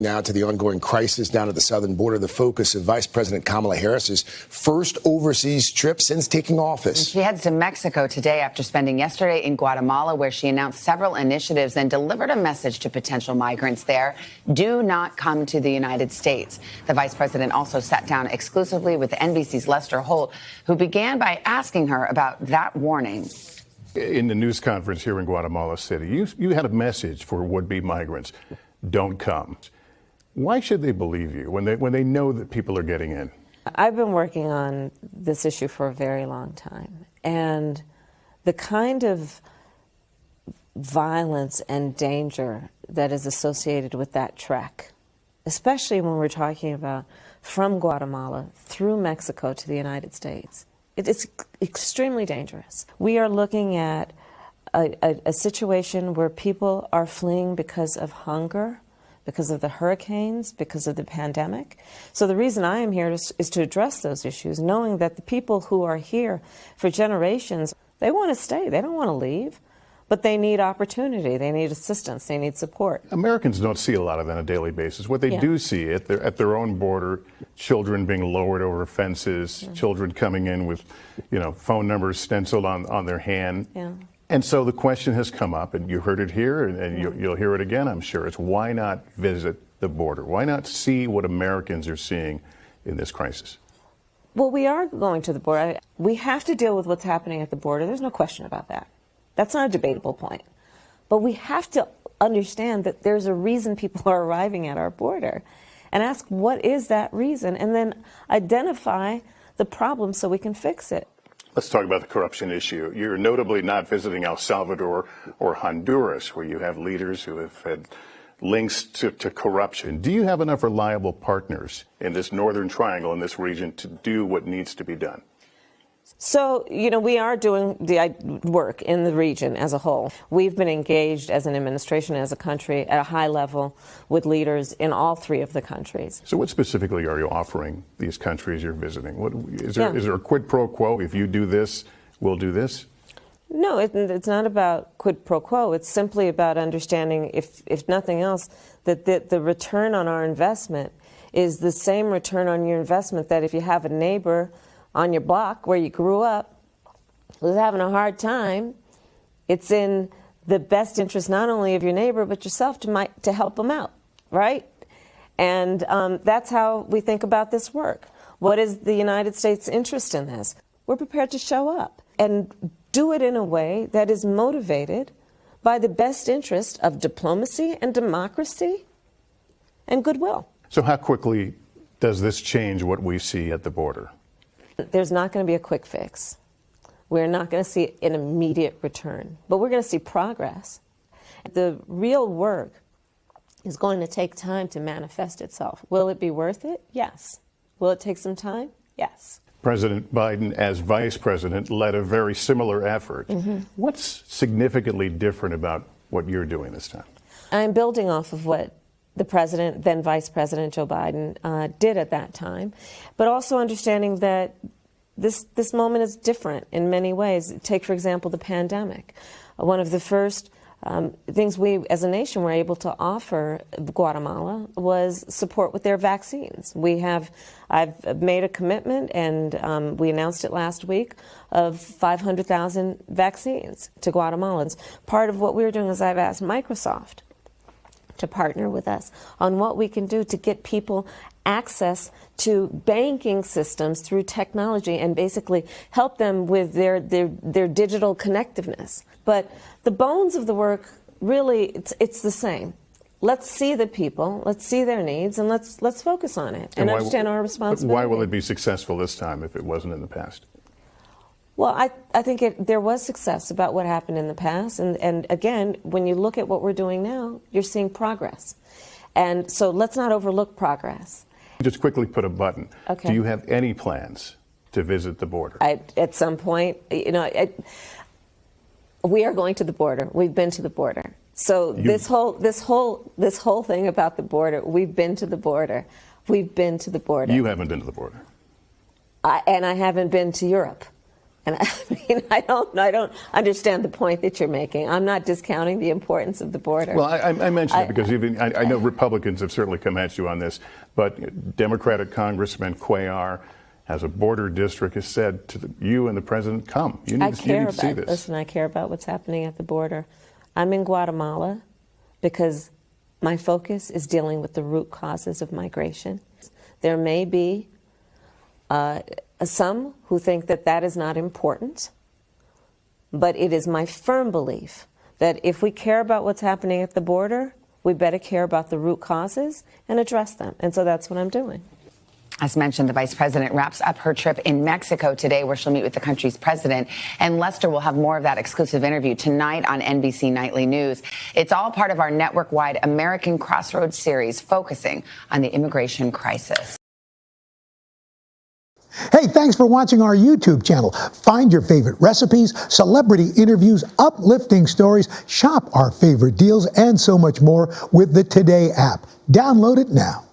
Now to the ongoing crisis down at the southern border, the focus of Vice President Kamala Harris's first overseas trip since taking office. She heads to Mexico today after spending yesterday in Guatemala, where she announced several initiatives and delivered a message to potential migrants there: do not come to the United States. The vice president also sat down exclusively with NBC's Lester Holt, who began by asking her about that warning. In the news conference here in Guatemala City, you had a message for would-be migrants: don't come. Why should they believe you when they know that people are getting in? I've been working on this issue for a very long time, and the kind of violence and danger that is associated with that trek, especially when we're talking about from Guatemala through Mexico to the United States, it is extremely dangerous. We are looking at a situation where people are fleeing because of hunger, because of the hurricanes, because of the pandemic. So the reason I am here is to address those issues, knowing that the people who are here for generations, they want to stay, they don't want to leave, but they need opportunity, they need assistance, they need support. Americans don't see a lot of that on a daily basis. What they do see at their own border, children being lowered over fences, children coming in with, phone numbers stenciled on their hand. Yeah. And so the question has come up, and you heard it here, and you'll hear it again, I'm sure. It's why not visit the border? Why not see what Americans are seeing in this crisis? Well, we are going to the border. We have to deal with what's happening at the border. There's no question about that. That's not a debatable point. But we have to understand that there's a reason people are arriving at our border, and ask what is that reason, and then identify the problem so we can fix it. Let's talk about the corruption issue. You're notably not visiting El Salvador or Honduras, where you have leaders who have had links to corruption. Do you have enough reliable partners in this northern triangle, in this region, to do what needs to be done? So, we are doing the work in the region as a whole. We've been engaged as an administration, as a country, at a high level with leaders in all three of the countries. So what specifically are you offering these countries you're visiting? Is there a quid pro quo? If you do this, we'll do this? No, it's not about quid pro quo. It's simply about understanding, if nothing else, that the return on our investment is the same return on your investment that if you have a neighbor on your block where you grew up who's having a hard time, it's in the best interest not only of your neighbor but yourself to help them out, right? And that's how we think about this work. What is the United States' interest in this? We're prepared to show up and do it in a way that is motivated by the best interest of diplomacy and democracy and goodwill. So how quickly does this change what we see at the border? There's not going to be a quick fix. We're not going to see an immediate return, but we're going to see progress. The real work is going to take time to manifest itself. Will it be worth it? Yes. Will it take some time? Yes. President Biden, as vice president, led a very similar effort. What's significantly different about what you're doing this time? I'm building off of what the president, then Vice President Joe Biden, did at that time, but also understanding that this moment is different in many ways. Take, for example, the pandemic. One of the first things we as a nation were able to offer Guatemala was support with their vaccines. I've made a commitment, and we announced it last week, of 500,000 vaccines to Guatemalans. Part of what we're doing is I've asked Microsoft to partner with us on what we can do to get people access to banking systems through technology and basically help them with their digital connectiveness. But the bones of the work, really, it's the same. Let's see the people, let's see their needs, and let's focus on it and understand our responsibility. Why will it be successful this time if it wasn't in the past? Well, I think there was success about what happened in the past. And again, when you look at what we're doing now, you're seeing progress. And so let's not overlook progress. Just quickly put a button. Okay. Do you have any plans to visit the border? At some point, we are going to the border. We've been to the border. So this whole thing about the border, we've been to the border. We've been to the border. You haven't been to the border. And I haven't been to Europe. And I mean, I don't understand the point that you're making. I'm not discounting the importance of the border. Well, I mentioned it because I know Republicans have certainly come at you on this, but Democratic Congressman Cuellar has a border district, has said to you and the president, come. You need to see this. Listen, I care about what's happening at the border. I'm in Guatemala because my focus is dealing with the root causes of migration. There may be some who think that that is not important, but it is my firm belief that if we care about what's happening at the border, we better care about the root causes and address them. And so that's what I'm doing. As mentioned, the vice president wraps up her trip in Mexico today, where she'll meet with the country's president. And Lester will have more of that exclusive interview tonight on NBC Nightly News. It's all part of our network-wide American Crossroads series focusing on the immigration crisis. Hey, thanks for watching our YouTube channel. Find your favorite recipes, celebrity interviews, uplifting stories, shop our favorite deals, and so much more with the Today app. Download it now.